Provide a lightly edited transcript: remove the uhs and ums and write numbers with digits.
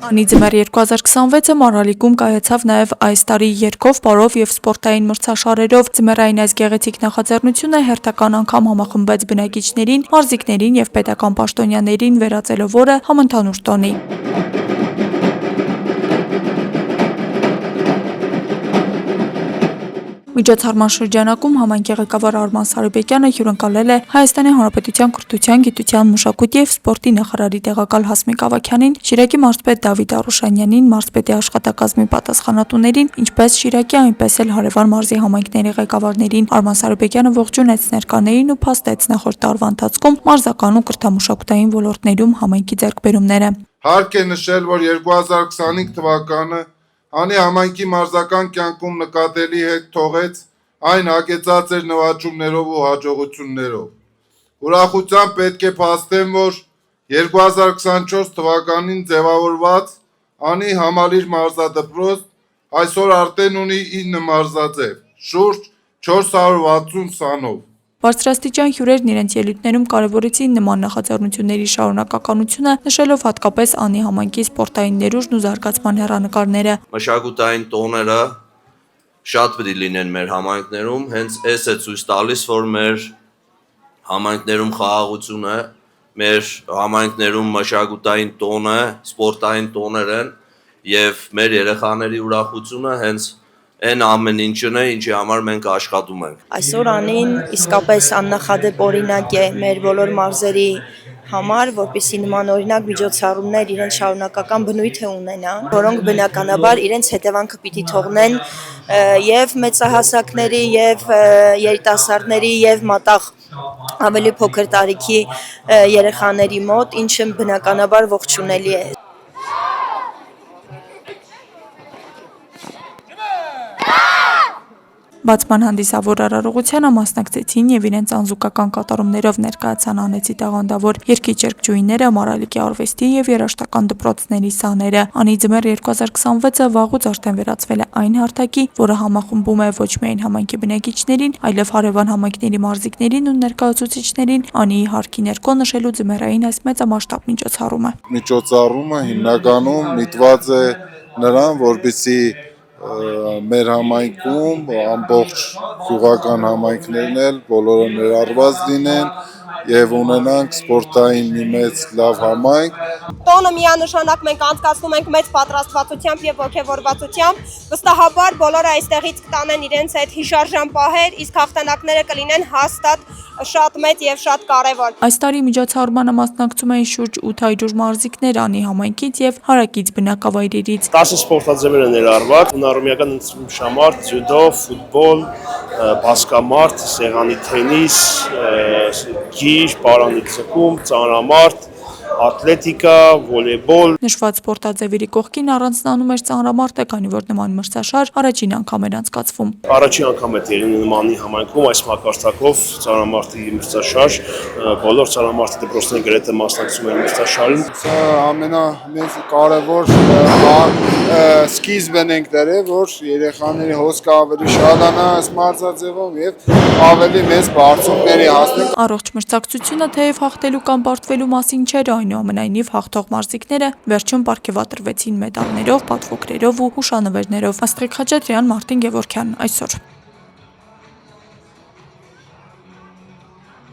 Անի ձմեռ 2026-ը Մարալիկում կայացավ նաև այս տարի երգով, պարով և սպորտային մրցաշարերով։ Ձմեռային այս գեղեցիկ նախաձեռնությունը հերթական անգամ համախմբեց բնակիչներին, մարզիկներին և պետական պաշտոնյաներին, վերածելով օրը համընդհանուր տոնի։ Միջոցառման շրջանակում համայնքի ղեկավար Արման Սարիբեկյանը հյուրընկալել է Հայաստանի Հանրապետության կրթության, գիտության, մշակույթի և սպորտի նախարարի տեղակալ Հասմիկ Ավագյանին, Շիրակի մարզպետ Դավիթ Արուշանյանին, մարզպետի աշխատակազմի պատասխանատուներին, ինչպես Շիրակի, այնպես էլ հարևան մարզի համայնքների ղեկավարներին։ Արման Սարիբեկյանը ողջունեց ներկաներին ու փաստեց նախորդ տարվա ընթացքում մարզական ու կրթամշակութային ոլորտներում համայնքի ձեռքբերումները։ Հարկ է նշել, որ 2025 թվականը Անի համայնքի մարզական կյանքում նկատելի հետ թողեց, այն հագեցած էր նվաճումներով ու հաջողություններով։ Ուրախությամբ պետք է փաստեմ, որ 2024 թվականին ձևավորված Անի համալիր մարզադպրոց այսօր արդեն ունի 9 մարզաձև, շուրջ 460 սանով։ Բարձրաստիճան հյուրերն իրենց ելույթներում կարևորեցին նման նախաձեռնությունների շարունակականությունը, նշելով հատկապես Անի համայնքի սպորտային ներուժն ու զարգացման հեռանկարները։ Մշակութային տոները շատ պետք է լինեն մեր համայնքներում, հենց այս է ցույց տալիս, որ մեր համայնքներում խաղաղություն է, մեր համայնքներում մշակութային տոն է, սպորտային տոներ են եւ մեր երեխաների ուրախությունը հենց այն ամեն ինչն է, ինչի համար մենք աշխատում ենք։ Այսօր Անին իսկապես աննախադեպ օրինակ է մեր բոլոր մարզերի համար, որպեսզի նման օրինակ միջոցառումներ իրենց շարունակական բնույթ ունենան, որոնք բնականաբար իրենց հետևանքը պիտի թողնեն եւ մեծահասակների եւ երիտասարդների եւ մատաղ ավելի փոքր տարիքի երեխաների մոտ, ինչը բնականաբար ողջունելի է։ Բացման հանդիսավոր արարողությանը մասնակցեցին եւ իրենց անզուգական կատարումներով ներկայացան անեցի տաղանդավոր երգիչ երգչուհիները, Մարալիկի արվեստի եւ երաժշտական դպրոցների սաները։ Անի ձմեռ 2026-ը վաղուց արդեն վերածվել է այն հարթակի, որը համախմբում է ոչ միայն համայնքի բնակիչներին, այլև հարևան համայնքների մարզիկներին ու ներկայացուցիչներին Անիի հարքի ներքո նշելու ձմեռային այս մեծամասշտաբ միջոցառումը։ Միջոցառումը հիմնականում միտված է նրան, որպեսզի մեր համայնքում ամբողջ գյուղական համայնքներն էլ բոլորը ներառված լինեն եւ ունենանք սպորտային մի մեծ լավ համայնք։ Տոնը միանշանակ մենք անցկացնում ենք մեծ պատրաստվածությամբ եւ ողջավորվածությամբ, վստահաբար բոլորը այստեղից կտանեն իրենց այդ հիշարժան պահեր, իսկ հաղթանակները կլինեն հաստատ շատ մեծ եւ շատ կարեւոր։ Այս տարի միջոցառմանը մասնակցում էին շուրջ 800 մարզիկներ Անի համայնքից եւ հարակից բնակավայրերից։ 10 սպորտաձևեր են ներառված, հնարումյական շամարտ, ձյուդո, ֆուտբոլ, բասկամարտ, սեղանի թենիս, գիր, պարանի ցկում, ծանրամարտ, ատլետիկա, վոլեյբոլ։ Նշված սպորտաձևերի կողքին առանձնանում էր ծանրամարտը, քանի որ նման մրցաշար առաջին անգամ էր անցկացվում։ Առաջին անգամ է տեղի ունենում համայնքում այս մակարդակով ծանրամարտի մրցաշար, բոլոր ծանրամարտի դպրոցները գրեթե մասնակցում են մրցաշարին։ Սա ամենամեծ կարևոր սկիզբն ենք դրել, որ երեխաների հոսքը ավելի շատանա այս մարզաձևով եւ ավելի մեծ բարձունքների հասնենք։ Առողջ մրցակցությունը թեև հաղթելու կամ պարտվելու մասին չէր, այնուամենայնիվ հաղթող մարզիկները վերջում պարգևատրվեցին մեդալներով, պատվոգրերով ու հուշանվերներով։ Աստղիկ Խաչատրյան, Մարտին Գևորգյան, այսօր։